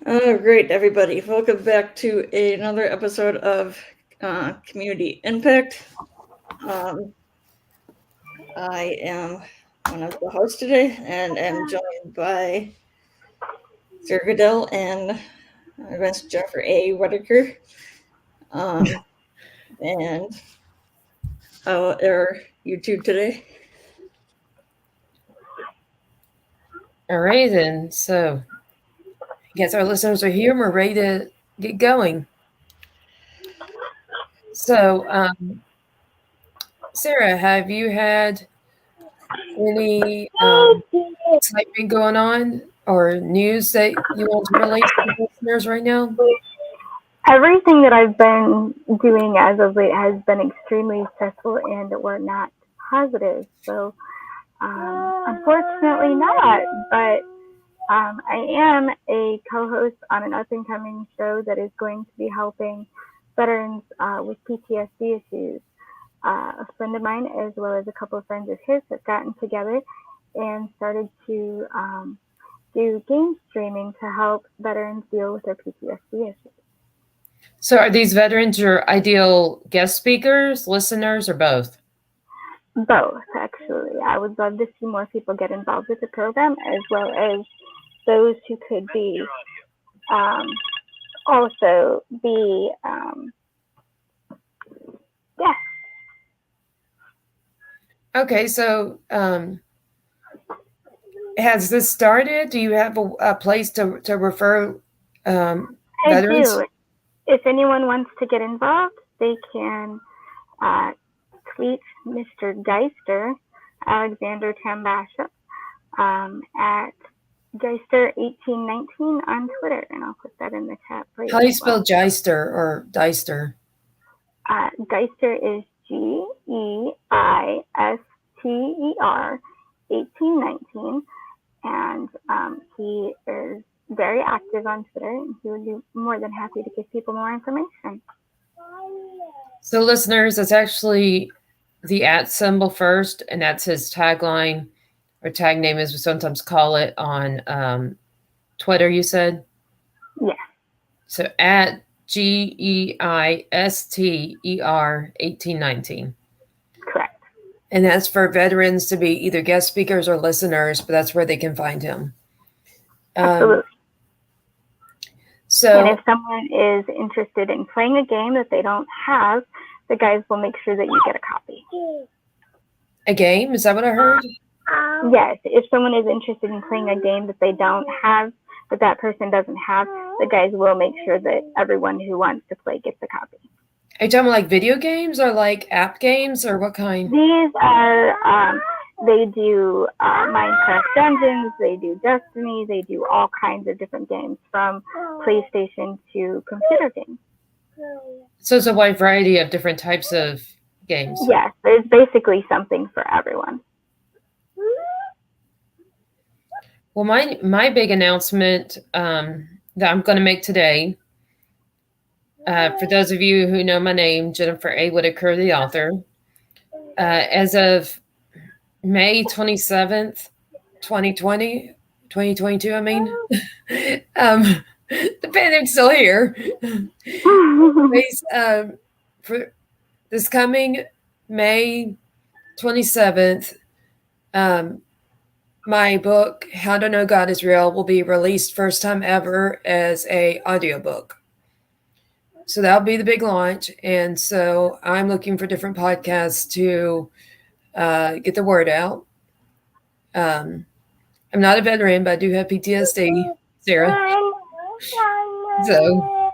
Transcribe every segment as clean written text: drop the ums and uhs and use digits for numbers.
Great, everybody. Welcome back to another episode of Community Impact. Um, I am one of the hosts today and am joined by Sarah Goodell and Vince Jeffrey A. Whitaker. Um, and how are you two today? All right, then. So, I guess our listeners are here and we're ready to get going. So, Sarah, have you had any excitement going on or news that you want to relate to the listeners right now? Everything that I've been doing as of late has been extremely stressful and were not positive. So, unfortunately, not. But I am a co-host on an up-and-coming show that is going to be helping veterans with PTSD issues. A friend of mine, as well as a couple of friends of his, have gotten together and started to do game streaming to help veterans deal with their PTSD issues. So, are these veterans your ideal guest speakers, listeners, or both? Both, actually. I would love to see more people get involved with the program, as well as those who could be um, also be, yeah. Okay, so has this started? Do you have a place to refer I veterans? do. If anyone wants to get involved, they can uh, tweet Mr. Geister, Alexander Tambasha, at Geister1819 on Twitter, and I'll put that in the chat for you How do you as well. spell Geister or Deister? Geister is Geister 1819, and he is very active on Twitter, and he would be more than happy to give people more information. So, listeners, it's actually the @ symbol first, and that's his tagline or tag name, as we sometimes call it on Twitter. You said Yes. so at GEISTER 1819. Correct. And that's for veterans to be either guest speakers or listeners, but that's where they can find him. Absolutely. So, and if someone is interested in playing a game that they don't have, the guys will make sure that you get a copy. A game? Is that what I heard? Yes. If someone is interested in playing a game that they don't have, that person doesn't have, the guys will make sure that everyone who wants to play gets a copy. Are you talking about like video games or like app games or what kind? These are, they do Minecraft Dungeons, they do Destiny, they do all kinds of different games from PlayStation to computer games. So it's a wide variety of different types of games. Yes, there's basically something for everyone. Well, my big announcement that I'm going to make today, for those of you who know my name, Jennifer A. Whitaker, the author, as of May 27th, 2020, 2022, I mean, the pandemic's still here. For this coming May 27th, my book, How to Know God is Real, will be released first time ever as a audiobook. So that'll be the big launch. And so I'm looking for different podcasts to get the word out. I'm not a veteran, but I do have PTSD, Sarah. So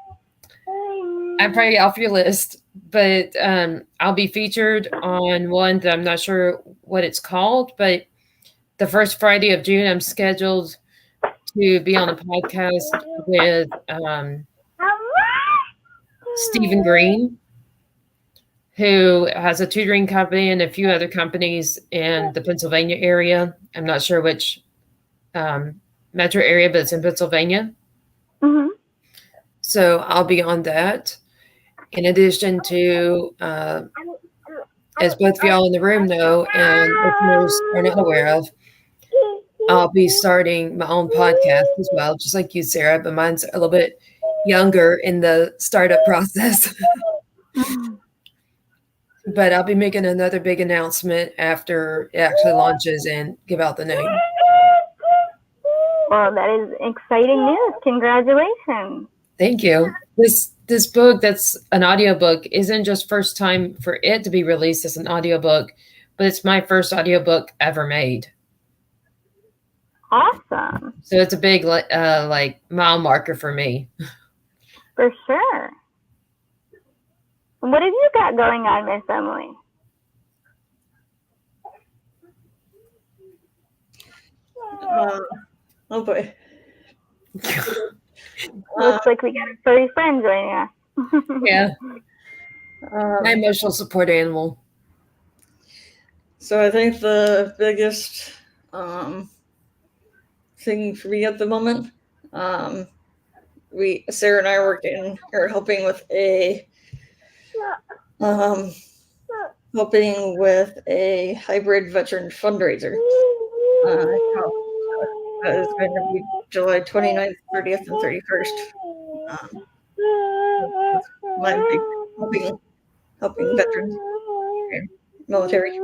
I'm probably off your list, but I'll be featured on one that I'm not sure what it's called, but the first Friday of June, I'm scheduled to be on a podcast with Stephen Green, who has a tutoring company and a few other companies in the Pennsylvania area. I'm not sure which metro area, but it's in Pennsylvania. Mm-hmm. So I'll be on that. In addition to, as both of y'all in the room know, and listeners are not aware of, I'll be starting my own podcast as well, just like you, Sarah, but mine's a little bit younger in the startup process. But I'll be making another big announcement after it actually launches and give out the name. Well, that is exciting news. Congratulations. Thank you. This book that's an audiobook isn't just first time for it to be released as an audiobook, but it's my first audiobook ever made. Awesome. So it's a big like mile marker for me. For sure. What have you got going on, Miss Emily? Oh boy. Looks like we got a furry friend joining us. Yeah. My emotional support animal. So I think the biggest thing for me at the moment, Sarah and I are helping with a hybrid veteran fundraiser. It's going to be July 29th, 30th, and 31st. My big helping veterans and military.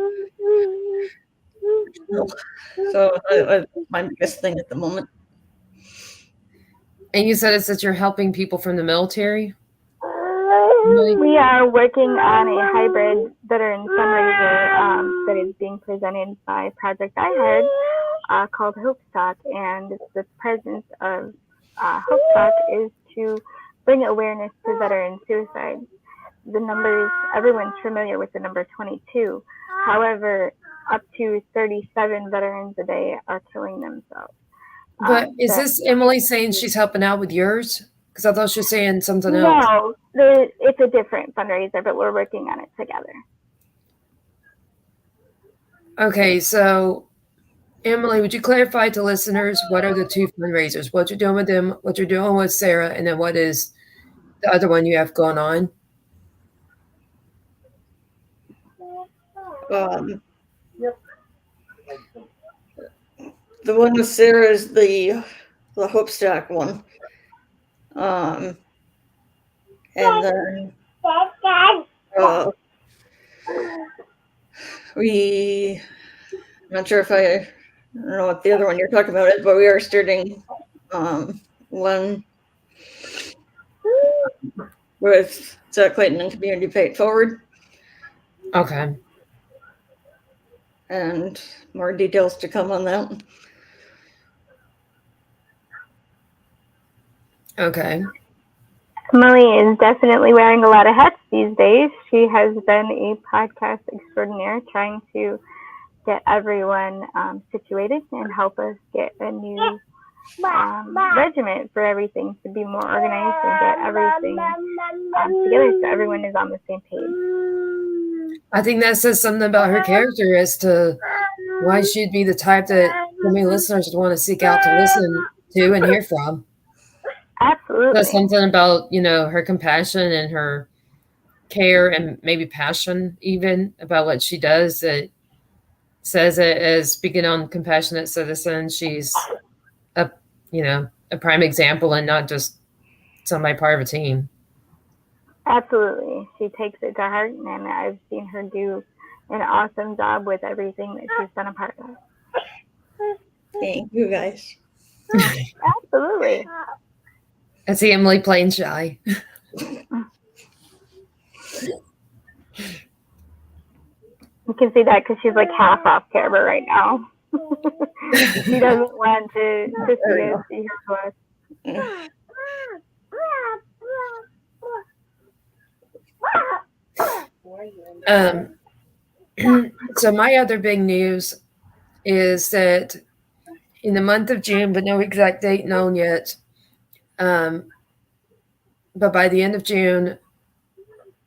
So that's my biggest thing at the moment. And you said it's that you're helping people from the military? We are working on a hybrid veteran fundraiser that is being presented by a project I had called HopeStalk, and the presence of HopeStalk is to bring awareness to veteran suicide. The numbers, everyone's familiar with the number 22. However, up to 37 veterans a day are killing themselves. But is this Emily saying she's helping out with yours? Because I thought she was saying something else. No, it's a different fundraiser, but we're working on it together. Okay, so Emily, would you clarify to listeners what are the two fundraisers? What you're doing with them, what you're doing with Sarah, and then what is the other one you have going on? The one with Sarah is the HopeStack one. And then I'm not sure if I don't know what the other one you're talking about is, but we are starting one with Zach Clayton and Community Pay It Forward. Okay. And more details to come on that. Okay. Emily is definitely wearing a lot of hats these days. She has been a podcast extraordinaire, trying to get everyone situated and help us get a new regiment for everything to be more organized and get everything together so everyone is on the same page. I think that says something about her character as to why she'd be the type that so many listeners would want to seek out to listen to and hear from. Absolutely. That's something about, her compassion and her care and maybe passion even about what she does that says it as being on compassionate citizen. She's a prime example and not just somebody part of a team. Absolutely. She takes it to heart, and I've seen her do an awesome job with everything that she's been a part of. Thank you, guys. Absolutely. I see Emily playing shy. You can see that because she's like half off camera right now. She doesn't want to see her voice. So my other big news is that in the month of June, but no exact date known yet, but by the end of June,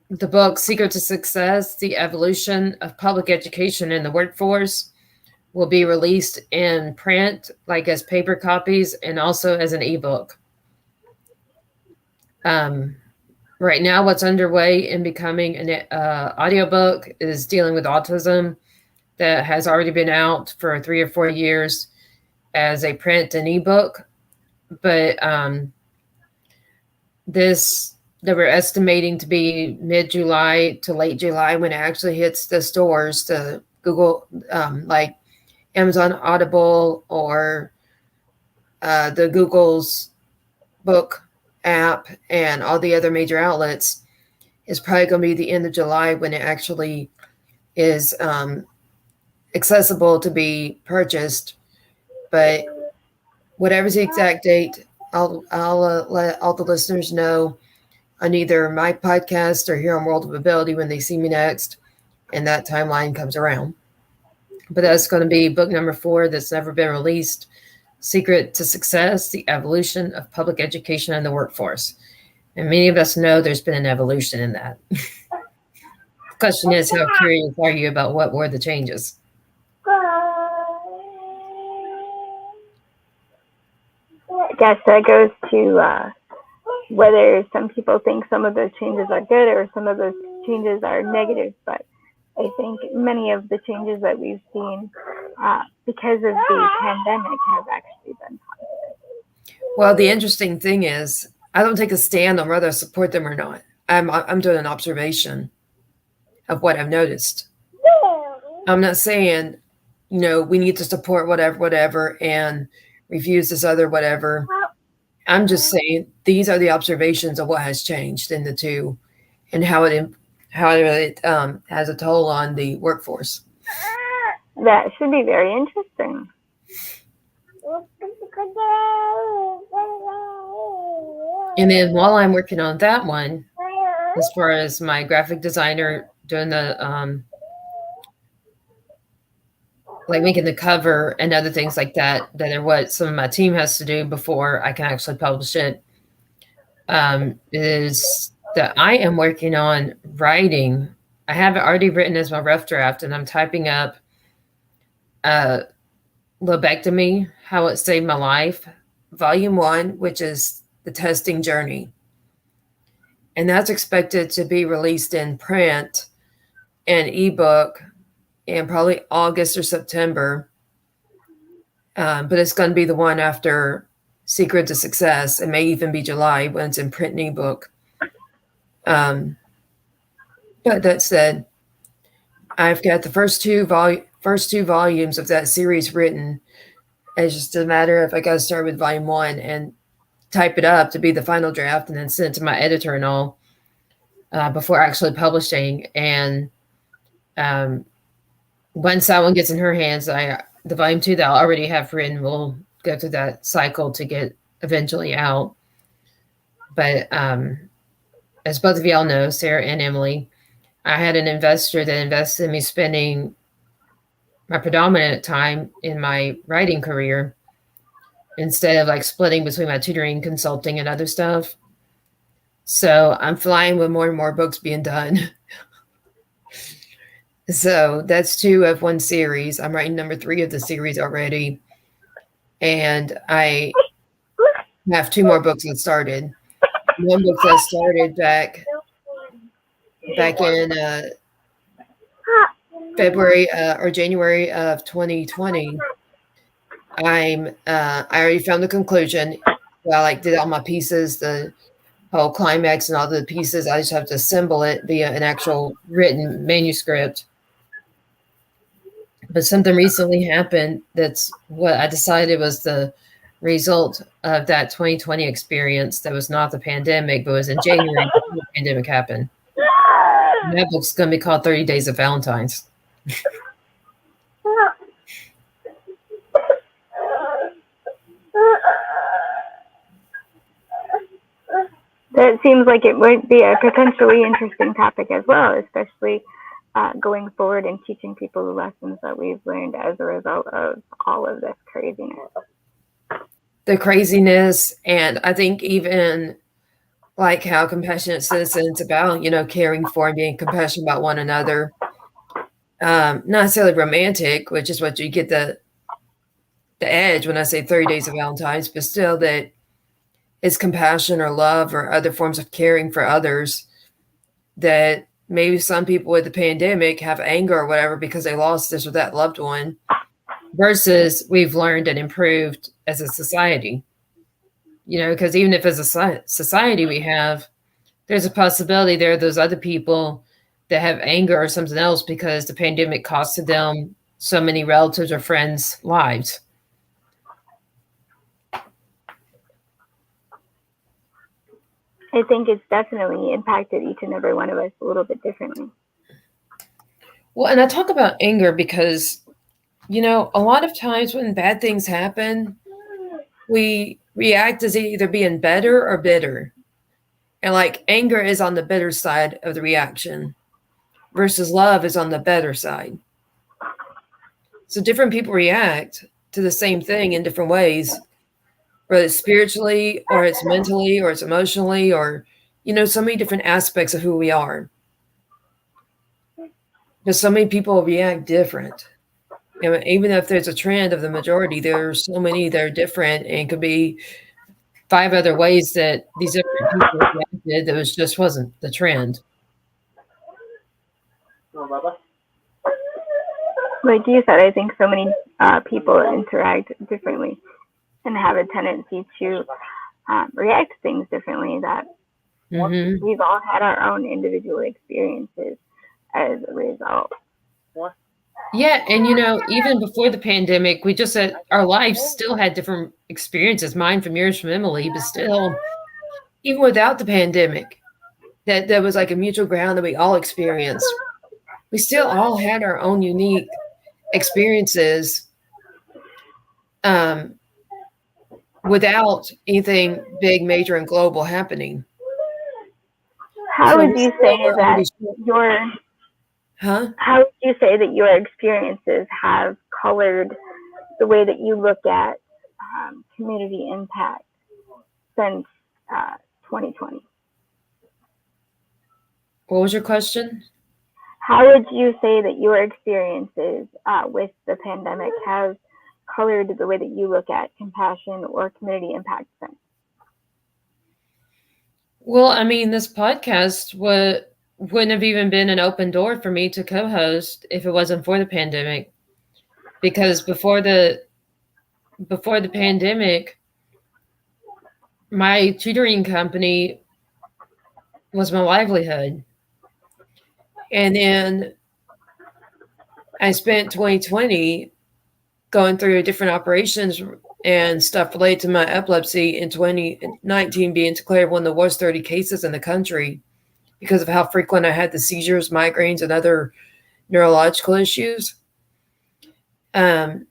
the book Secret to Success, The Evolution of Public Education in the Workforce will be released in print, like as paper copies, and also as an ebook. Right now, what's underway in becoming an audiobook is dealing with autism that has already been out for 3 or 4 years as a print and ebook, but this they were estimating to be mid-July to late July when it actually hits the stores, the Google, like Amazon Audible or the Google's book app and all the other major outlets. Is probably going to be the end of July when it actually is accessible to be purchased. But whatever's the exact date, I'll let all the listeners know on either my podcast or here on World of Ability when they see me next, and that timeline comes around. But that's going to be book number 4 that's never been released, Secret to Success, The Evolution of Public Education and the Workforce. And many of us know there's been an evolution in that. The question is, how curious are you about what were the changes? I guess that goes to whether some people think some of those changes are good or some of those changes are negative. But I think many of the changes that we've seen because of the pandemic have actually been positive. Well, the interesting thing is, I don't take a stand on whether I support them or not. I'm doing an observation of what I've noticed. I'm not saying, we need to support whatever, and refuse this other whatever. I'm just saying these are the observations of what has changed in the two, and how it has a toll on the workforce. That should be very interesting. And then while I'm working on that one, as far as my graphic designer doing the like making the cover and other things like that are what some of my team has to do before I can actually publish it, is that I am working on writing. I have it already written as my rough draft, and I'm typing up Lobectomy, How It Saved My Life, Volume 1, which is the testing journey. And that's expected to be released in print and ebook in probably August or September. But it's going to be the one after Secret to Success. It may even be July when it's in print and ebook. But that said, I've got the first two volumes of that series written. It's just a matter of I got to start with volume 1 and type it up to be the final draft, and then send it to my editor and all before actually publishing. And once that one gets in her hands, the volume 2 that I already have written will go through that cycle to get eventually out. But as both of y'all know, Sarah and Emily, I had an investor that invested in me spending my predominant time in my writing career instead of like splitting between my tutoring, consulting, and other stuff. So I'm flying with more and more books being done. So that's 2 of 1 series. I'm writing number 3 of the series already. And I have 2 more books that started. One book that started back in February or January of 2020. I already found the conclusion. Well, I did all my pieces, the whole climax and all the pieces. I just have to assemble it via an actual written manuscript. But something recently happened that's what I decided was the result of that 2020 experience that was not the pandemic, but was in January before the pandemic happened. And that book's going to be called 30 Days of Valentine's. That seems like it might be a potentially interesting topic as well, especially going forward and teaching people the lessons that we've learned as a result of all of this craziness. The craziness, and I think even like how compassionate citizens about, caring for and being compassionate about one another. Not necessarily romantic, which is what you get the edge when I say 30 Days of Valentine's, but still that it's compassion or love or other forms of caring for others. That maybe some people with the pandemic have anger or whatever because they lost this or that loved one. versus we've learned and improved as a society. Because even if as a society there's a possibility there are those other people that have anger or something else because the pandemic costed them so many relatives or friends' lives. I think it's definitely impacted each and every one of us a little bit differently. Well, and I talk about anger because, a lot of times when bad things happen, we react as either being better or bitter. And like anger is on the bitter side of the reaction versus love is on the better side. So different people react to the same thing in different ways, whether it's spiritually or it's mentally or it's emotionally or, so many different aspects of who we are. Because so many people react different. And even if there's a trend of the majority, there are so many that are different and could be 5 other ways that these different people reacted that just wasn't the trend. Like you said, I think so many people interact differently and have a tendency to react to things differently that we've all had our own individual experiences as a result. Yeah, and even before the pandemic, we just said our lives still had different experiences, mine from yours from Emily, but still, even without the pandemic, that was like a mutual ground that we all experienced. We still all had our own unique experiences without anything big, major, and global happening. How would you say that How would you say that your experiences have colored the way that you look at community impact since 2020? What was your question? How would you say that your experiences with the pandemic have colored the way that you look at compassion or community impact since? Well, I mean, this podcast wouldn't have even been an open door for me to co-host if it wasn't for the pandemic. Because before the pandemic, my tutoring company was my livelihood. And then I spent 2020 going through different operations and stuff related to my epilepsy, in 2019 being declared one of the worst 30 cases in the country because of how frequent I had the seizures, migraines, and other neurological issues. So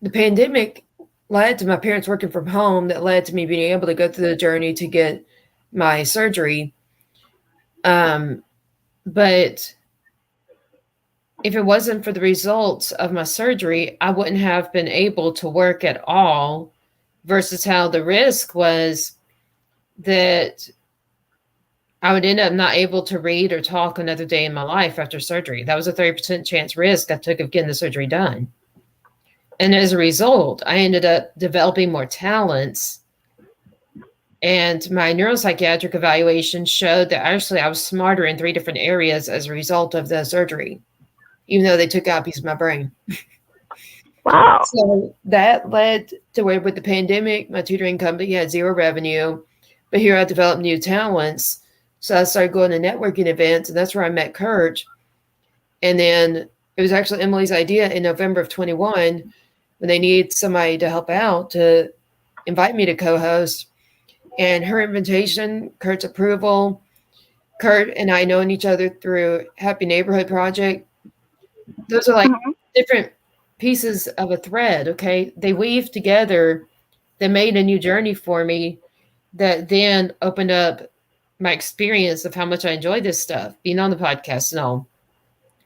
the pandemic led to my parents working from home, that led to me being able to go through the journey to get my surgery. But if it wasn't for the results of my surgery, I wouldn't have been able to work at all, versus how the risk was that I would end up not able to read or talk another day in my life after surgery. That was a 30% chance risk I took of getting the surgery done. And as a result, I ended up developing more talents. And my neuropsychiatric evaluation showed that actually I was smarter in 3 different areas as a result of the surgery, even though they took out a piece of my brain. Wow. So that led to where with the pandemic, my tutoring company had 0 revenue, but here I developed new talents. So I started going to networking events, and that's where I met Kurt. And then it was actually Emily's idea in November of 21, when they needed somebody to help out, to invite me to co-host. And her invitation, Kurt's approval, Kurt and I knowing each other through Happy Neighborhood Project. Those are like different pieces of a thread, okay? They weave together. They made a new journey for me that then opened up my experience of how much I enjoy this stuff, being on the podcast and all,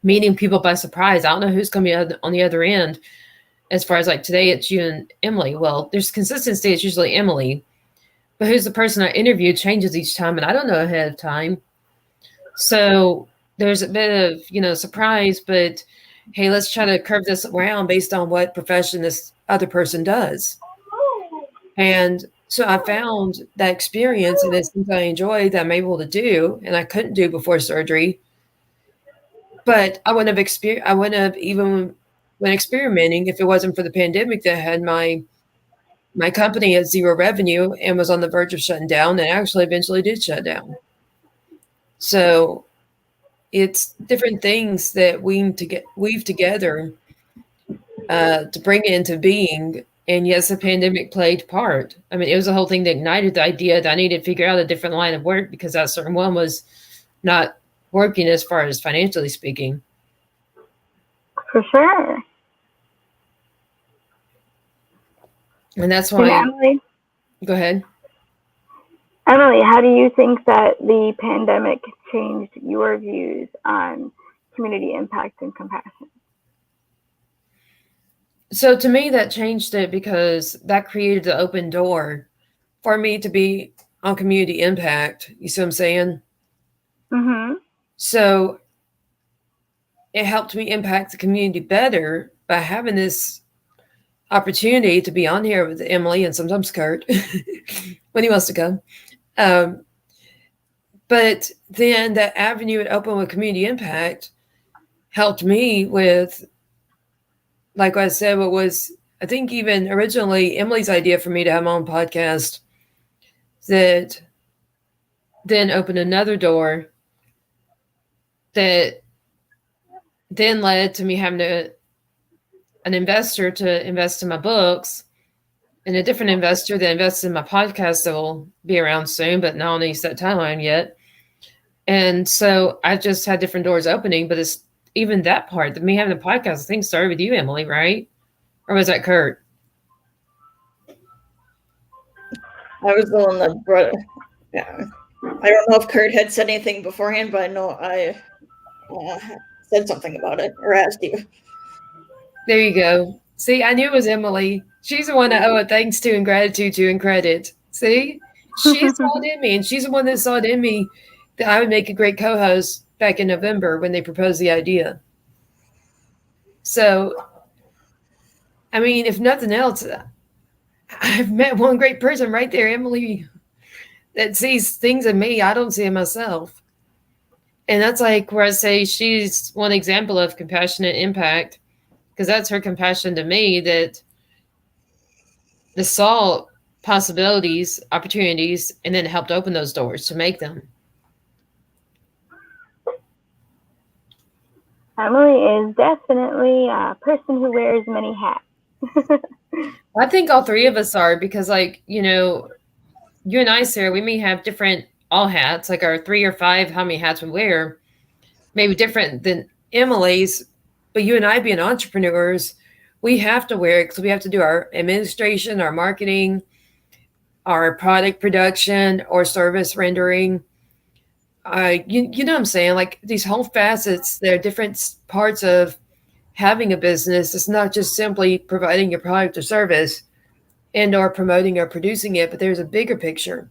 meeting people by surprise. I don't know who's coming on the other end. As far as like today, it's you and Emily. Well, there's consistency. It's usually Emily. But who's the person I interview changes each time, and I don't know ahead of time. So there's a bit of, surprise, but hey, let's try to curve this around based on what profession this other person does. And so I found that experience, and it's something I enjoy that I'm able to do, and I couldn't do before surgery. But I wouldn't have even been experimenting if it wasn't for the pandemic that had my company at zero revenue and was on the verge of shutting down, and actually eventually did shut down. So it's different things that weave together to bring it into being. And yes, the pandemic played part. I mean, it was the whole thing that ignited the idea that I needed to figure out a different line of work because that certain one was not working as far as financially speaking. For sure. And that's why. And Emily, go ahead. Emily, how do you think that the pandemic changed your views on community impact and compassion? So to me, that changed it because that created the open door for me to be on community impact. You see what I'm saying? Mm-hmm. So it helped me impact the community better by having this opportunity to be on here with Emily and sometimes Kurt when he wants to come. But then that avenue it opened with community impact helped me with, like I said, what was, I think, even originally Emily's idea for me to have my own podcast that then opened another door that then led to me having an investor to invest in my books and a different investor that invests in my podcast that will be around soon, but not on any set timeline yet. And so I just had different doors opening, but it's even that part, that me having a podcast, I think started with you, Emily, right? Or was that Kurt? I was the one that brought it. Yeah. I don't know if Kurt had said anything beforehand, but I know I said something about it or asked you. There you go. See, I knew it was Emily. She's the one I owe a thanks to and gratitude to and credit. See, she saw it in me, and she's the one that saw it in me that I would make a great co-host back in November when they proposed the idea. So, I mean, if nothing else, I've met one great person right there, Emily, that sees things in me I don't see in myself. And that's like where I say she's one example of compassionate impact, because that's her compassion to me that saw possibilities, opportunities, and then helped open those doors to make them. Emily is definitely a person who wears many hats. I think all three of us are, because, like, you know, you and I, Sarah, we may have different all hats, like our 3 or 5, how many hats we wear, maybe different than Emily's, but you and I being entrepreneurs, we have to wear it because we have to do our administration, our marketing, our product production, or service rendering. You know what I'm saying? Like these whole facets, there are different parts of having a business. It's not just simply providing your product or service and or promoting or producing it, but there's a bigger picture.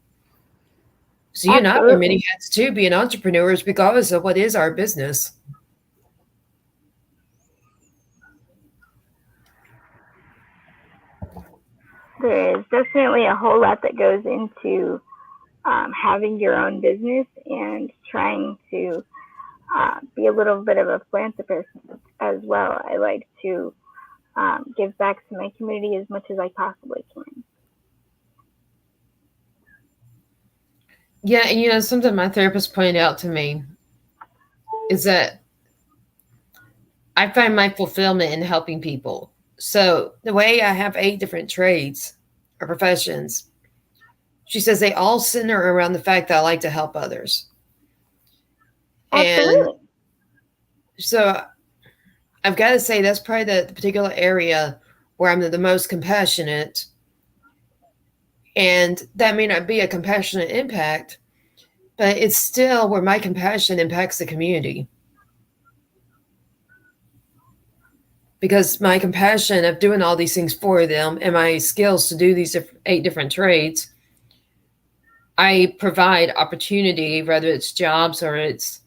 So you and I wear many hats too, being entrepreneurs, regardless of what is our business. There is definitely a whole lot that goes into having your own business and trying to be a little bit of a philanthropist as well. I like to give back to my community as much as I possibly can. Yeah, and you know, something my therapist pointed out to me is that I find my fulfillment in helping people. So the way I have 8 different trades or professions, she says they all center around the fact that I like to help others. Absolutely. And so I've got to say that's probably the particular area where I'm the most compassionate. And that may not be a compassionate impact, but it's still where my compassion impacts the community. Because my compassion of doing all these things for them and my skills to do these 8 different trades, I provide opportunity, whether it's jobs or it's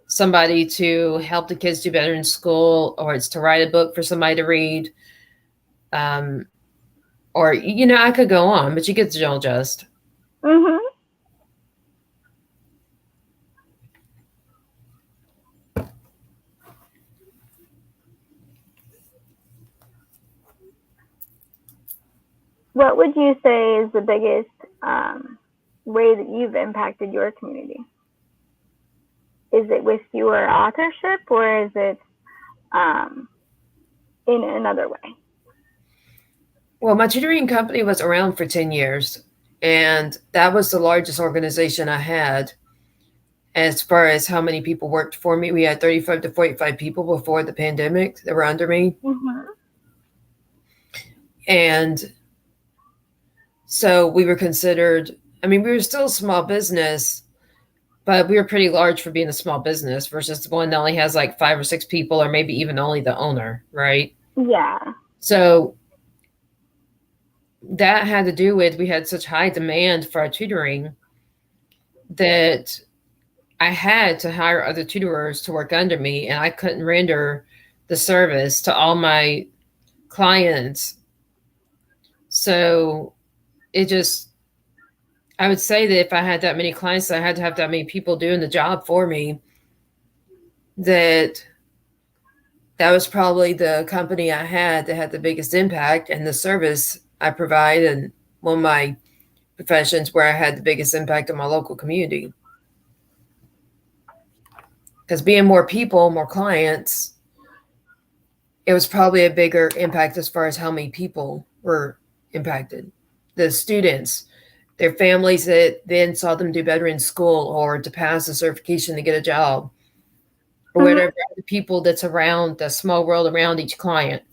somebody to help the kids do better in school, or it's to write a book for somebody to read. Or, you know, I could go on, but you get the general gist. Mm-hmm. What would you say is the biggest way that you've impacted your community? Is it with your authorship, or is it in another way? Well, my tutoring company was around for 10 years, and that was the largest organization I had as far as how many people worked for me. We had 35 to 45 people before the pandemic that were under me. Mm-hmm. And so we were considered, I mean, we were still a small business, but we were pretty large for being a small business versus one that only has like 5 or 6 people, or maybe even only the owner, right? Yeah. So that had to do with we had such high demand for our tutoring that I had to hire other tutors to work under me, and I couldn't render the service to all my clients. So it just, I would say that if I had that many clients, I had to have that many people doing the job for me, that was probably the company I had that had the biggest impact, and the service I provide, and one of my professions where I had the biggest impact on my local community. Because being more people, more clients, it was probably a bigger impact as far as how many people were impacted. The students, their families that then saw them do better in school or to pass a certification to get a job, or whatever, the people that's around the small world around each client.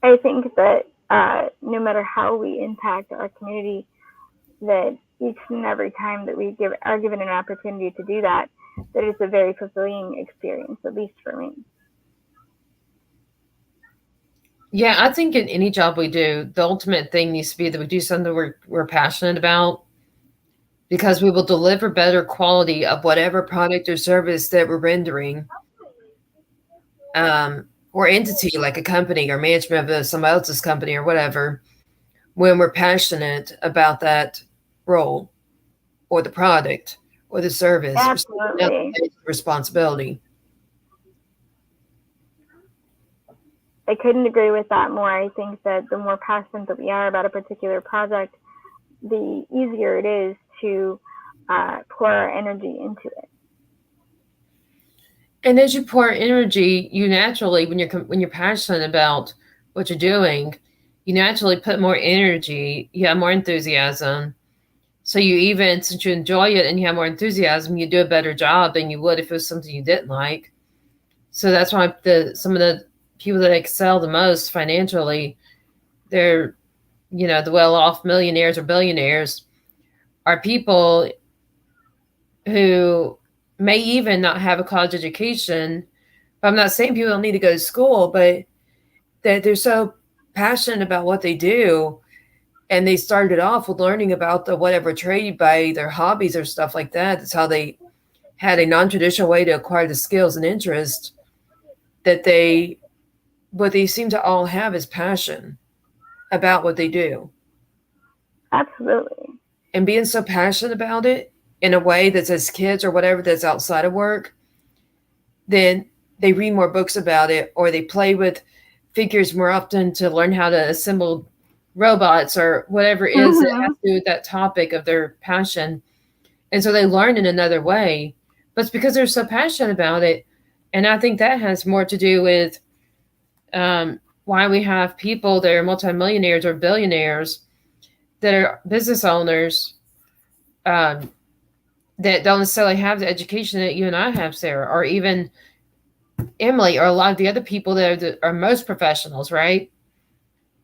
I think that no matter how we impact our community, that each and every time that we are given an opportunity to do that, that it's a very fulfilling experience, at least for me. Yeah, I think in any job we do, the ultimate thing needs to be that we do something we're passionate about, because we will deliver better quality of whatever product or service that we're rendering, or entity like a company or management of somebody else's company or whatever, when we're passionate about that role or the product or the service. Absolutely. Responsibility. I couldn't agree with that more. I think that the more passionate that we are about a particular project, the easier it is to pour our energy into it. And as you pour energy, you naturally, when you're passionate about what you're doing, you naturally put more energy. You have more enthusiasm. So you even, since you enjoy it and you have more enthusiasm, you do a better job than you would if it was something you didn't like. So that's why some of the people that excel the most financially, they're, the well-off millionaires or billionaires, are people who may even not have a college education. But I'm not saying people don't need to go to school, but that they're so passionate about what they do, and they started off with learning about the whatever trade by their hobbies or stuff like that. That's how they had a non-traditional way to acquire the skills and interest that what they seem to all have is passion about what they do. Absolutely. And being so passionate about it in a way that's as kids or whatever that's outside of work, then they read more books about it, or they play with figures more often to learn how to assemble robots or whatever it is that has to do with that topic of their passion. And so they learn in another way, but it's because they're so passionate about it. And I think that has more to do with why we have people that are multimillionaires or billionaires that are business owners that don't necessarily have the education that you and I have, Sarah, or even Emily, or a lot of the other people that are most professionals, right?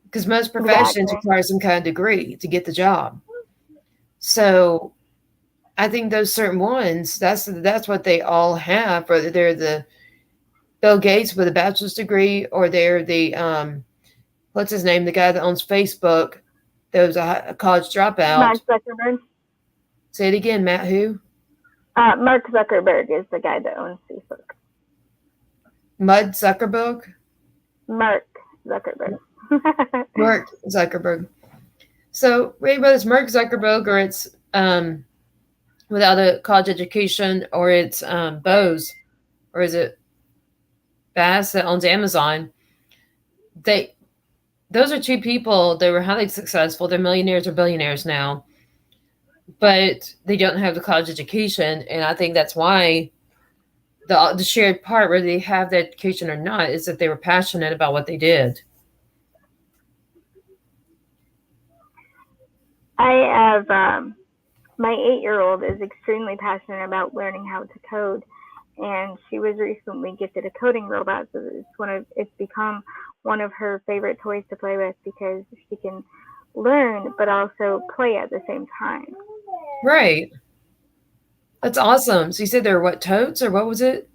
Because most professions require some kind of degree to get the job. So I think those certain ones, that's what they all have, whether they're the Bill Gates with a bachelor's degree, or they're the what's his name, the guy that owns Facebook, that was a college dropout. Mark Zuckerberg. Say it again, Matt. Who? Mark Zuckerberg is the guy that owns Facebook. Mud Zuckerberg. Mark Zuckerberg. Mark Zuckerberg. So whether it's Mark Zuckerberg, or it's without a college education, or it's Bose, or is it Bass that owns Amazon. Those are two people that were highly successful. They're millionaires or billionaires now, but they don't have the college education, and I think that's why the shared part, whether they have the education or not, is that they were passionate about what they did. I have my 8-year-old is extremely passionate about learning how to code, and she was recently gifted a coding robot. So it's become one of her favorite toys to play with because she can learn but also play at the same time. Right. That's awesome. So you said they're what, totes, or what was it?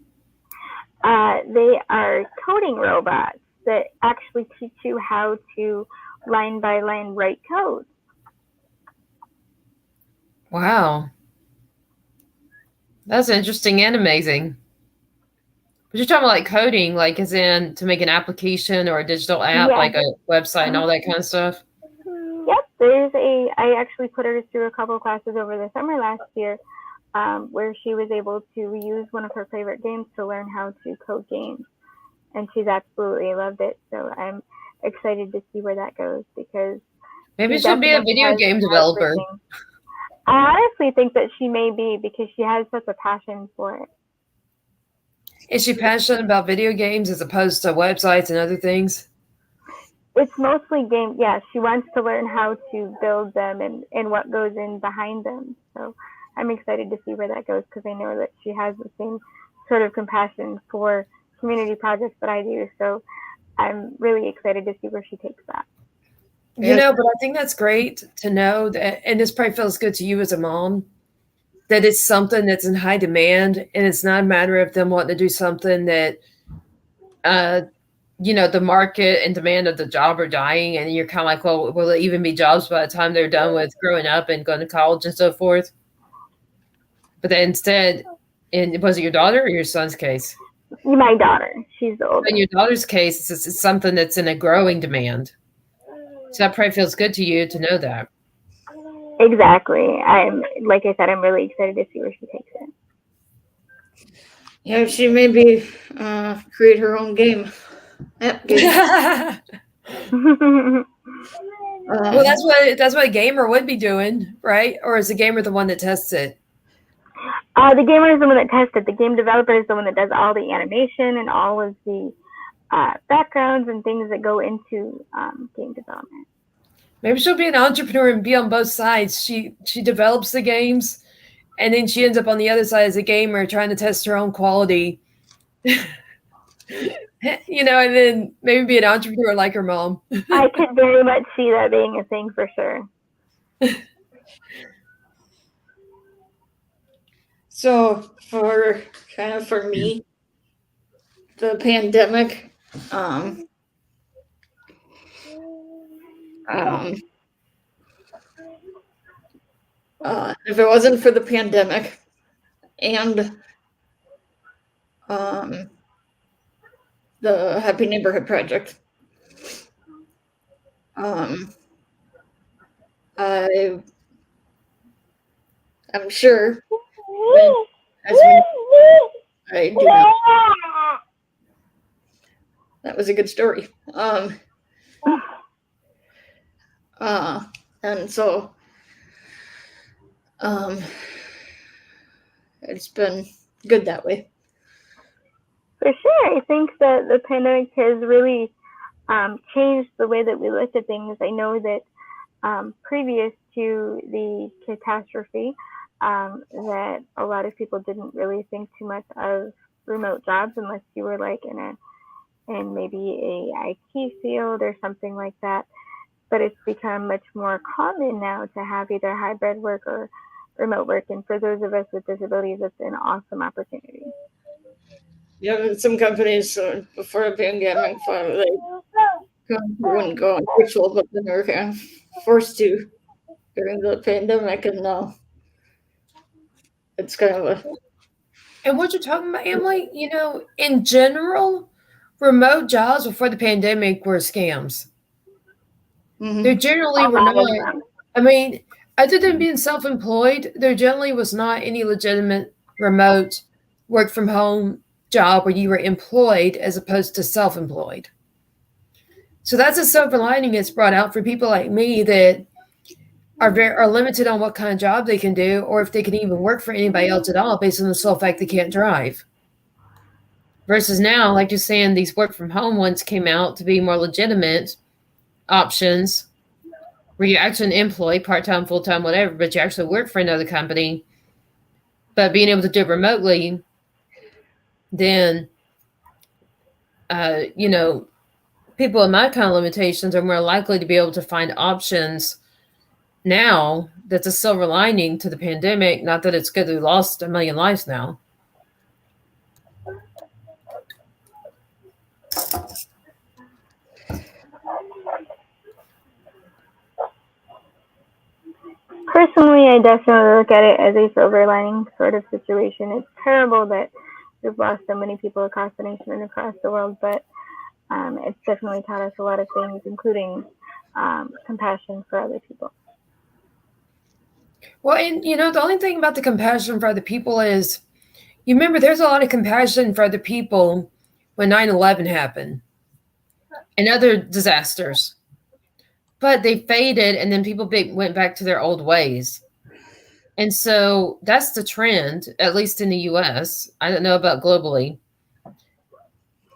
They are coding robots that actually teach you how to line by line write code. Wow. That's interesting and amazing. But you're talking about like coding, like as in to make an application or a digital app, Yeah. like a website and all that kind of stuff? Yep. I actually put her through a couple of classes over the summer last year where she was able to use one of her favorite games to learn how to code games. And she's absolutely loved it. So I'm excited to see where that goes because Maybe she'll be a video game developer. I honestly think that she may be because she has such a passion for it. Is she passionate about video games as opposed to websites and other things? It's mostly games. Yeah, she wants to learn how to build them and what goes in behind them. So I'm excited to see where that goes because I know that she has the same sort of compassion for community projects that I do. So I'm really excited to see where she takes that. You know, but I think that's great to know that, and this probably feels good to you as a mom, that it's something that's in high demand, and it's not a matter of them wanting to do something that, the market and demand of the job are dying, and you're kind of like, well, will it even be jobs by the time they're done with growing up and going to college and so forth? But then instead, was it your daughter or your son's case? My daughter. She's the oldest. In your daughter's case, it's something that's in a growing demand. So that probably feels good to you to know that. Exactly. Like I said, I'm really excited to see where she takes it. Yeah, she maybe create her own game. App game. Well, that's what a gamer would be doing, right? Or is the gamer the one that tests it? The gamer is the one that tests it. The game developer is the one that does all the animation and all of the backgrounds and things that go into game development. Maybe she'll be an entrepreneur and be on both sides. She develops the games, and then she ends up on the other side as a gamer trying to test her own quality. And then maybe be an entrepreneur like her mom. I could very much see that being a thing for sure. So for me, the pandemic, if it wasn't for the pandemic and the Happy Neighborhood Project, I'm sure I do not. That was a good story. And so it's been good that way. For sure. I think that the pandemic has really changed the way that we look at things. I know that previous to the catastrophe, that a lot of people didn't really think too much of remote jobs unless you were like in maybe a IT field or something like that. But it's become much more common now to have either hybrid work or remote work. And for those of us with disabilities, it's an awesome opportunity. Yeah, some companies before the pandemic thought they wouldn't go on virtual, but then they were kind of forced to during the pandemic, and now it's kind of a. And what you're talking about, Emily, in general, remote jobs before the pandemic were scams. Mm-hmm. There generally were not. I mean, other than being self-employed, there generally was not any legitimate remote work from home job where you were employed as opposed to self-employed. So that's a silver lining it's brought out for people like me that are limited on what kind of job they can do, or if they can even work for anybody else at all based on the sole fact they can't drive. Versus now, like you're saying, these work from home ones came out to be more legitimate options where you're actually an employee, part-time, full-time, whatever, but you actually work for another company. But being able to do it remotely, then, people with my kind of limitations are more likely to be able to find options now. That's a silver lining to the pandemic. Not that it's good that we lost 1 million lives now. Personally, I definitely look at it as a silver lining sort of situation. It's terrible that we've lost so many people across the nation and across the world, but it's definitely taught us a lot of things, including compassion for other people. Well, and the only thing about the compassion for other people is, you remember there's a lot of compassion for other people when 9/11 happened and other disasters. But they faded, and then people went back to their old ways. And so that's the trend, at least in the US. I don't know about globally.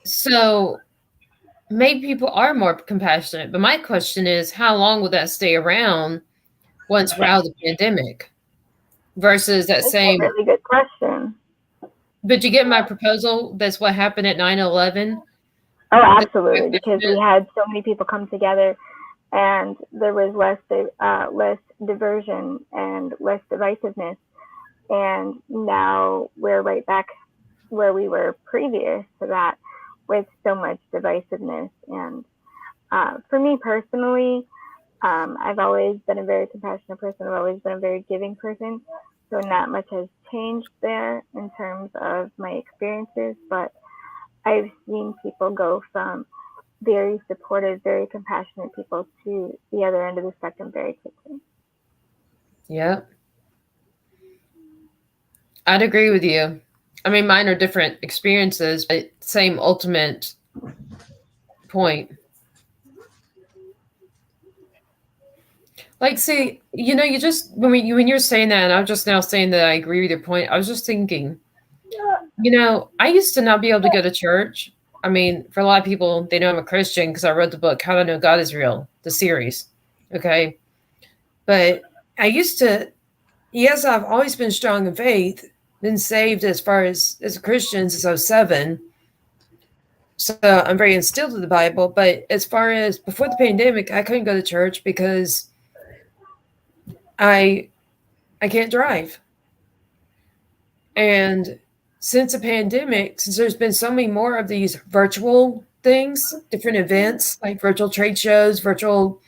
So maybe people are more compassionate. But my question is, how long will that stay around once we're out of the pandemic? Versus that That's same. a really good question. But you get my proposal? That's what happened at 9/11? Oh, absolutely, because we had so many people come together, and there was less diversion and less divisiveness. And now we're right back where we were previous to that, with so much divisiveness. And for me personally, I've always been a very compassionate person. I've always been a very giving person. So not much has changed there in terms of my experiences, but I've seen people go from very supportive, very compassionate people to the other end of the spectrum very quickly. Yeah. I'd agree with you. I mean, mine are different experiences, but same ultimate point. Like, see, you just, when you're saying that, and I'm just now saying that I agree with your point, I was just thinking, I used to not be able to go to church. I mean, for a lot of people, they know I'm a Christian because I wrote the book, How to Know God is Real, the series. Okay. But I used to, yes, I've always been strong in faith, been saved as far as a Christian since I was 7. So I'm very instilled with the Bible. But as far as before the pandemic, I couldn't go to church because I can't drive. And since the pandemic, since there's been so many more of these virtual things, different events like virtual trade shows, virtual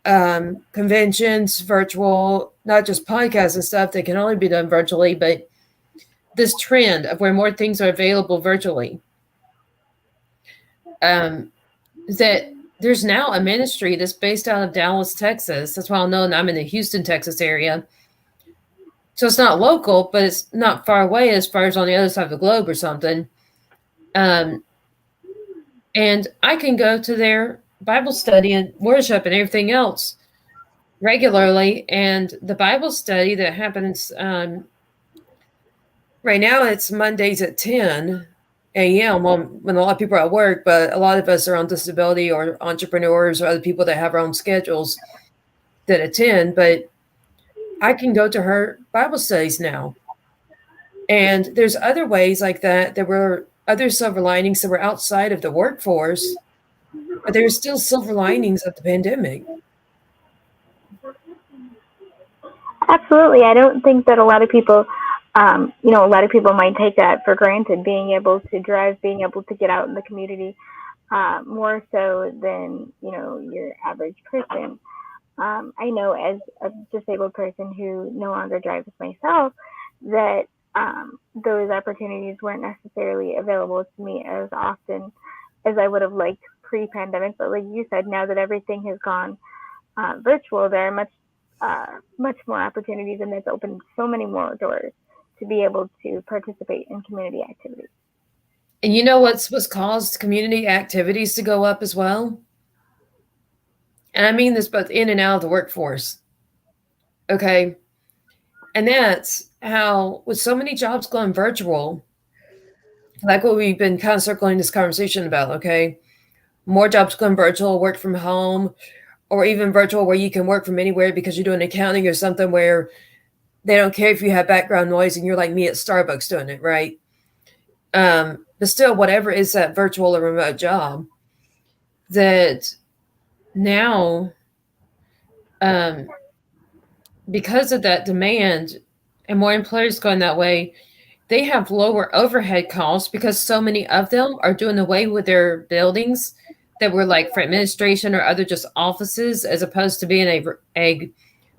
conventions, virtual, not just podcasts and stuff that can only be done virtually, but this trend of where more things are available virtually, that there's now a ministry that's based out of Dallas, Texas. That's well known. I'm in the Houston, Texas area. So it's not local, but it's not far away as far as on the other side of the globe or something. And I can go to their Bible study and worship and everything else regularly. And the Bible study that happens right now, it's Mondays at 10 a.m. when a lot of people are at work, but a lot of us are on disability or entrepreneurs or other people that have our own schedules that attend. But I can go to her Bible studies now. And there's other ways like that. There were other silver linings that were outside of the workforce, but there's still silver linings of the pandemic. Absolutely. I don't think that a lot of people, a lot of people might take that for granted, being able to drive, being able to get out in the community, more so than, your average person. I know as a disabled person who no longer drives myself, that those opportunities weren't necessarily available to me as often as I would have liked pre-pandemic. But like you said, now that everything has gone virtual, there are much more opportunities, and it's opened so many more doors to be able to participate in community activities. And you know what's caused community activities to go up as well? And I mean this both in and out of the workforce. Okay. And that's how, with so many jobs going virtual, like what we've been kind of circling this conversation about, okay? More jobs going virtual, work from home, or even virtual where you can work from anywhere because you're doing accounting or something where they don't care if you have background noise and you're like me at Starbucks doing it, right? But still, whatever is that virtual or remote job, that now, um, because of that demand and more employers going that way, they have lower overhead costs because so many of them are doing away with their buildings that were like for administration or other just offices, as opposed to being a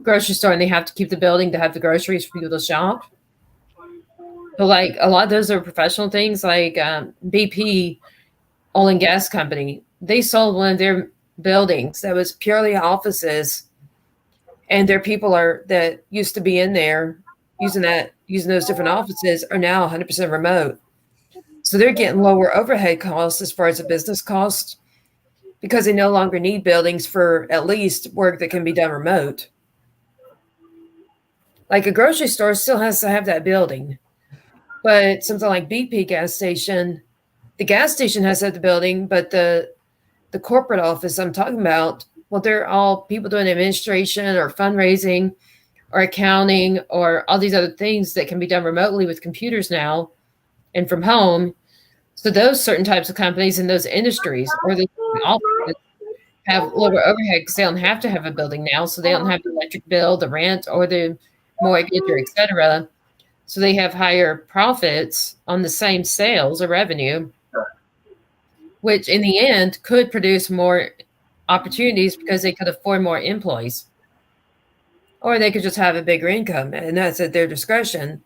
grocery store, and they have to keep the building to have the groceries for people to shop. But like a lot of those are professional things, like BP, oil and gas company. They sold one of their buildings that was purely offices, and their people are that used to be in there using those different offices are now 100% remote. So they're getting lower overhead costs as far as the business cost because they no longer need buildings for at least work that can be done remote. Like a grocery store still has to have that building, but something like BP gas station, the gas station has that building, but the corporate office I'm talking about, well, they're all people doing administration or fundraising or accounting or all these other things that can be done remotely with computers now and from home. So those certain types of companies in those industries or the offices have lower overhead because they don't have to have a building now. So they don't have the electric bill, the rent, or the mortgage, or et cetera. So they have higher profits on the same sales or revenue, which in the end could produce more opportunities because they could afford more employees. Or they could just have a bigger income, and that's at their discretion.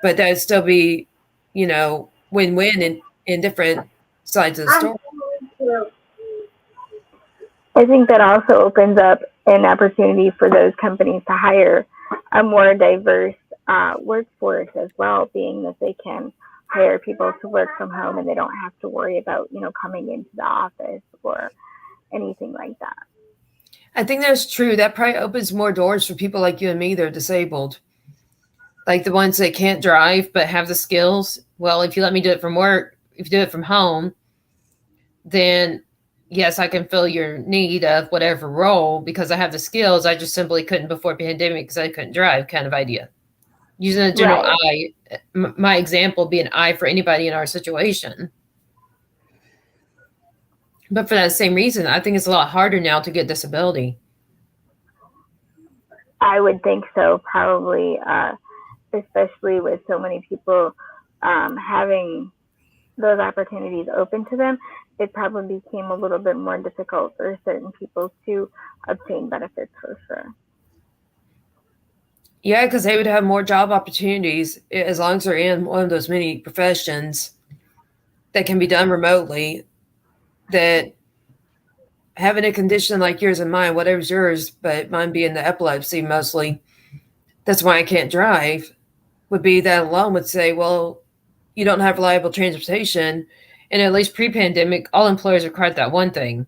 But that'd still be, win-win in different sides of the story. I think that also opens up an opportunity for those companies to hire a more diverse workforce as well, being that they can hire people to work from home and they don't have to worry about, coming into the office or anything like that. I think that's true. That probably opens more doors for people like you and me that are disabled. Like the ones that can't drive but have the skills. Well, if you let me do it from work, if you do it from home, then yes, I can fill your need of whatever role because I have the skills. I just simply couldn't before pandemic because I couldn't drive, kind of idea. Using a general Right. I, my example being I for anybody in our situation. But for that same reason, I think it's a lot harder now to get disability. I would think so, probably, especially with so many people having those opportunities open to them. It probably became a little bit more difficult for certain people to obtain benefits for sure. Yeah, because they would have more job opportunities as long as they're in one of those many professions that can be done remotely. That having a condition like yours and mine, whatever's yours, but mine being the epilepsy mostly, that's why I can't drive, would be that alone would say, well, you don't have reliable transportation. And at least pre-pandemic, all employers required that one thing.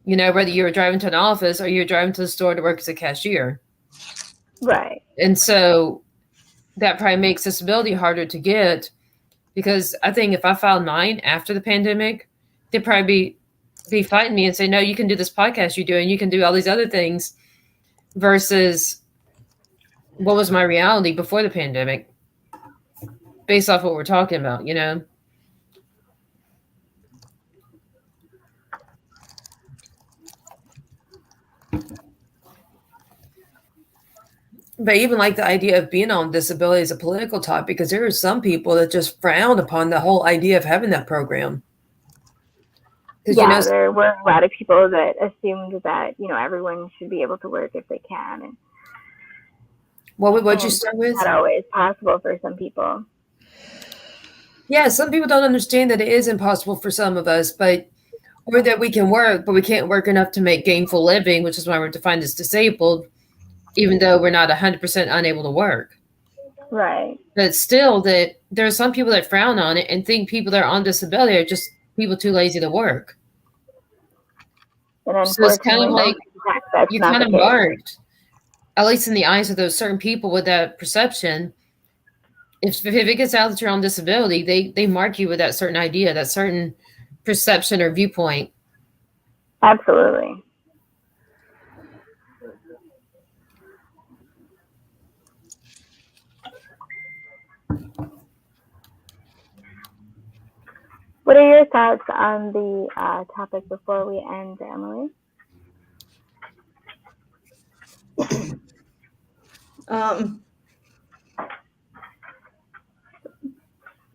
Whether you were driving to an office or you were driving to the store to work as a cashier. Right. And so that probably makes disability harder to get because I think if I filed mine after the pandemic, they'd probably be fighting me and say, no, you can do this podcast you're doing. You can do all these other things versus what was my reality before the pandemic based off what we're talking about, But even like the idea of being on disability is a political topic because there are some people that just frown upon the whole idea of having that program. Yeah, there were a lot of people that assumed that, everyone should be able to work if they can. And what would you start with? Not always possible for some people. Yeah, some people don't understand that it is impossible for some of us, or that we can work, but we can't work enough to make gainful living, which is why we're defined as disabled, even though we're not 100% unable to work. Right. But still, that there are some people that frown on it and think people that are on disability are just people too lazy to work. And So it's kind of unfortunately, like that's you not kind the of case. marked, at least in the eyes of those certain people with that perception. If it gets out that you're on disability, they mark you with that certain idea, that certain perception or viewpoint. Absolutely. What are your thoughts on the topic before we end, Emily?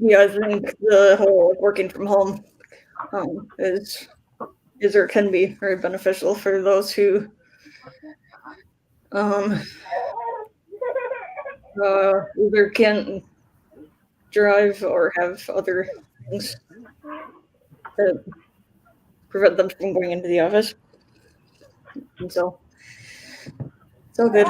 Yeah, I think the whole working from home is or can be very beneficial for those who either can't drive or have other things that prevent them from going into the office. And so good.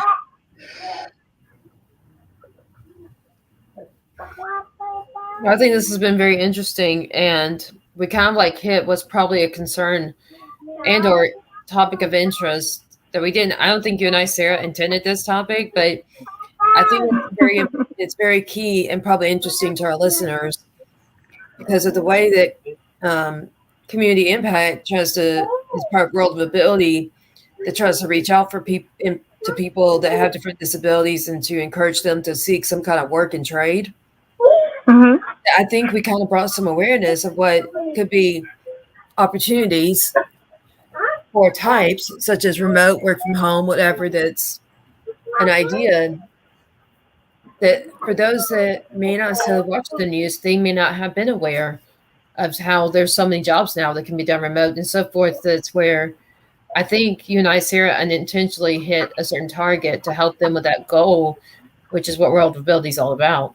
I think this has been very interesting, and we kind of like hit what's probably a concern and or topic of interest that we didn't. I don't think you and I, Sarah, intended this topic, but I think it's very key and probably interesting to our listeners because of the way that community impact tries to, as part of World of Ability, that tries to reach out for people to people that have different disabilities and to encourage them to seek some kind of work and trade. Mm-hmm. I think we kind of brought some awareness of what could be opportunities for types such as remote work from home, whatever, that's an idea that for those that may not necessarily watch the news, they may not have been aware of how there's so many jobs now that can be done remote and so forth. That's where I think you and I, Sarah, unintentionally hit a certain target to help them with that goal, which is what World of Ability is all about.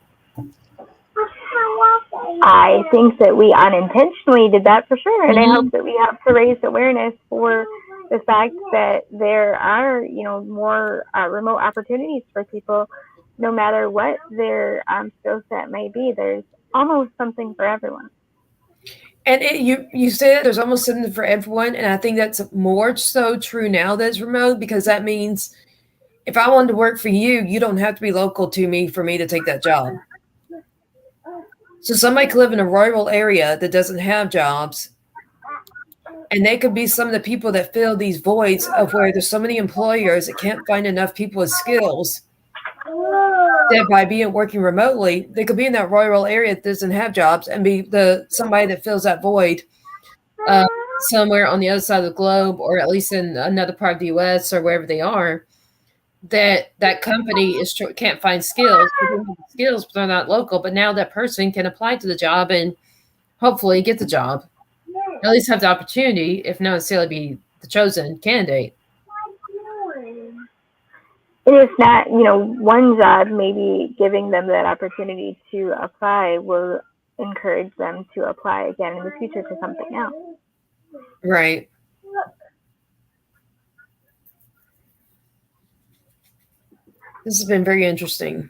I think that we unintentionally did that for sure, and Mm-hmm. I hope that we have to raise awareness for the fact that there are, more remote opportunities for people, no matter what their skill set may be. There's almost something for everyone. And you say that there's almost something for everyone, and I think that's more so true now that it's remote, because that means if I wanted to work for you, you don't have to be local to me for me to take that job. So somebody could live in a rural area that doesn't have jobs, and they could be some of the people that fill these voids of where there's so many employers that can't find enough people with skills that by working remotely, they could be in that rural area that doesn't have jobs and be somebody that fills that void somewhere on the other side of the globe, or at least in another part of the U.S. or wherever they are. That company can't find skills. They don't have the skills, but they're not local. But now that person can apply to the job and hopefully get the job. At least have the opportunity, if not necessarily be the chosen candidate. It is not, one job, maybe giving them that opportunity to apply will encourage them to apply again in the future to something else. Right. This has been very interesting.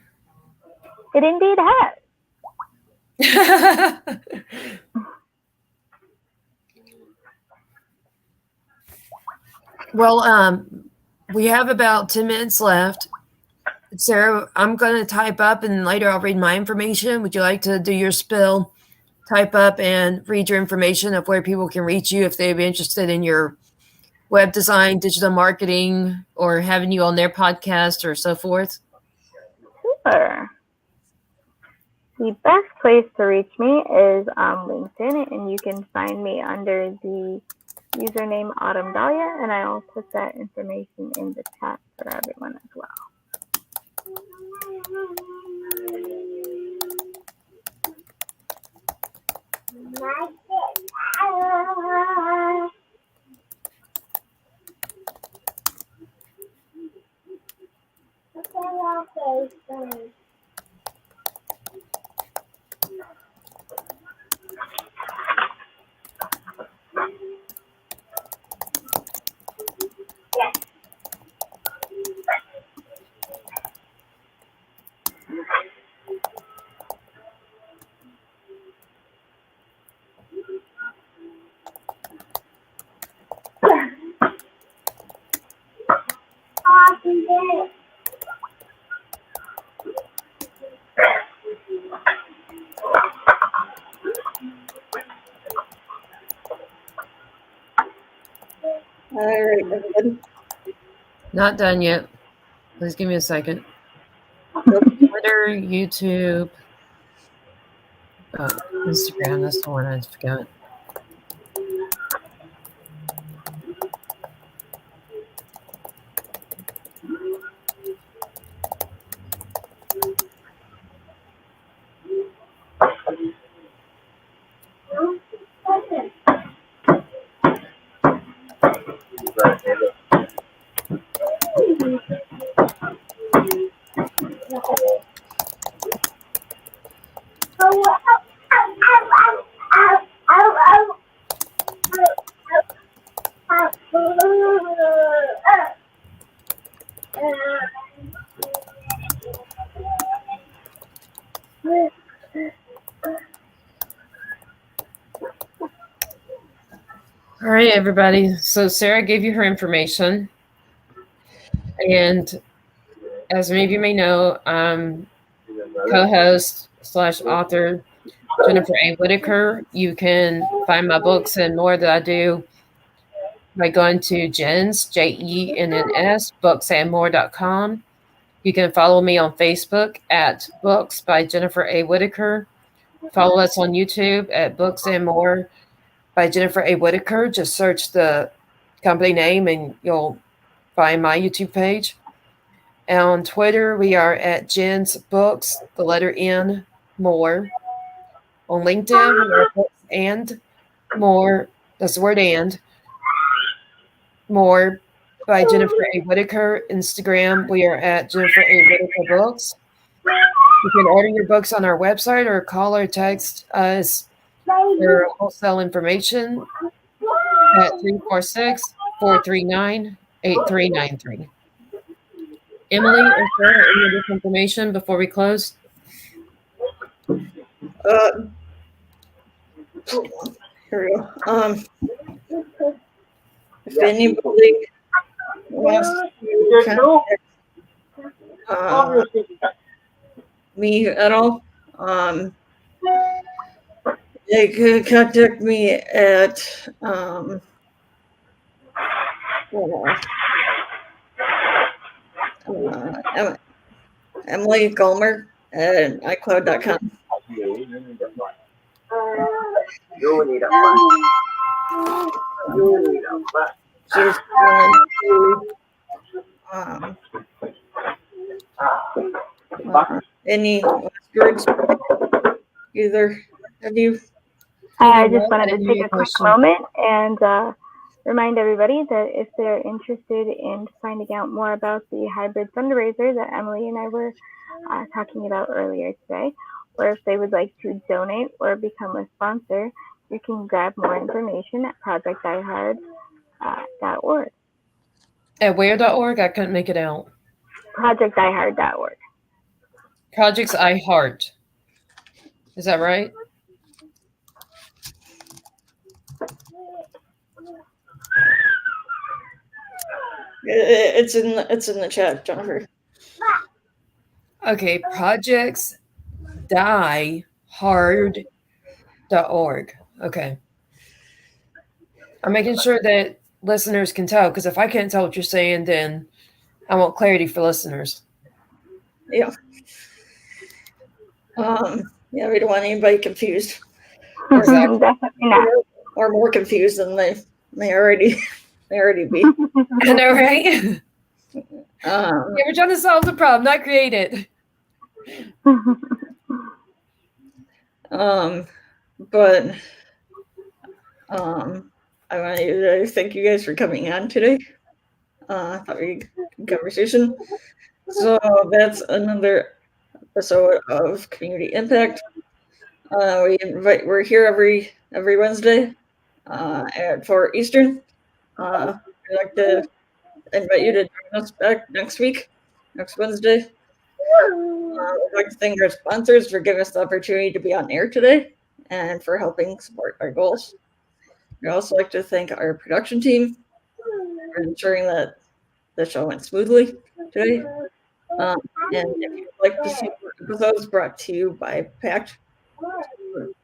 It indeed has. Well, we have about 10 minutes left. Sarah, I'm going to type up and later I'll read my information. Would you like to do your spill, type up and read your information of where people can reach you if they'd be interested in your web design, digital marketing, or having you on their podcast or so forth? Sure. The best place to reach me is on LinkedIn, and you can find me under the username Autumn Dahlia, and I'll put that information in the chat for everyone as well. All right, everybody. Not done yet. Please give me a second. Twitter, YouTube, Instagram. That's the one I forgot. All right, everybody. So Sarah gave you her information. And as many of you may know, I'm co-host / author Jennifer A. Whitaker. You can find my books and more that I do by going to Jens, JENNS, booksandmore.com. You can follow me on Facebook at Books by Jennifer A. Whitaker. Follow us on YouTube at Books and More by Jennifer A. Whitaker. Just search the company name and you'll find my YouTube page. And on Twitter, we are at Jen's Books, the letter N, More. On LinkedIn, we are Books and More. That's the word and. More by Jennifer A. Whitaker. Instagram, we are at Jennifer A. Whitaker Books. You can order your books on our website or call or text us for wholesale information at 346-439-8393. Emily, is there any other information before we close? Here we go. If anybody wants to contact me at all, they could contact me at Emily Gulmer at iCloud.com. She's any words, either of you? I just wanted to take a quick moment and remind everybody that if they're interested in finding out more about the hybrid fundraiser that Emily and I were talking about earlier today, or if they would like to donate or become a sponsor, you can grab more information at projectdiehard.org. At where.org? I couldn't make it out. Projectdiehard.org. Projects I Heart. Is that right? It's in the chat, Jennifer. Okay, projectsdiehard.org. Okay. I'm making sure that listeners can tell, because if I can't tell what you're saying, then I want clarity for listeners. Yeah. Yeah, we don't want anybody confused. Definitely not. Or more confused than they already be. I know, right? Yeah, we're trying to solve the problem, not create it. But I want to thank you guys for coming on today. Thought we good conversation. So that's another episode of Community Impact. We're here every Wednesday at 4 Eastern. I'd like to invite you to join us back next Wednesday. I'd like to thank our sponsors for giving us the opportunity to be on air today and for helping support our goals. I'd also like to thank our production team for ensuring that the show went smoothly today. And if you'd like to see more episodes brought to you by IMpACT,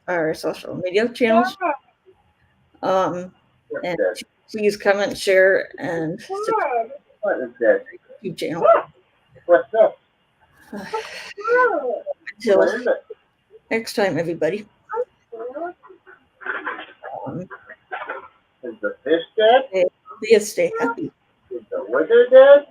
our social media channels, and please comment, share, and subscribe to the YouTube channel. Until next time, everybody. Is the fish dead? Stay healthy, stay happy. Is the wizard dead?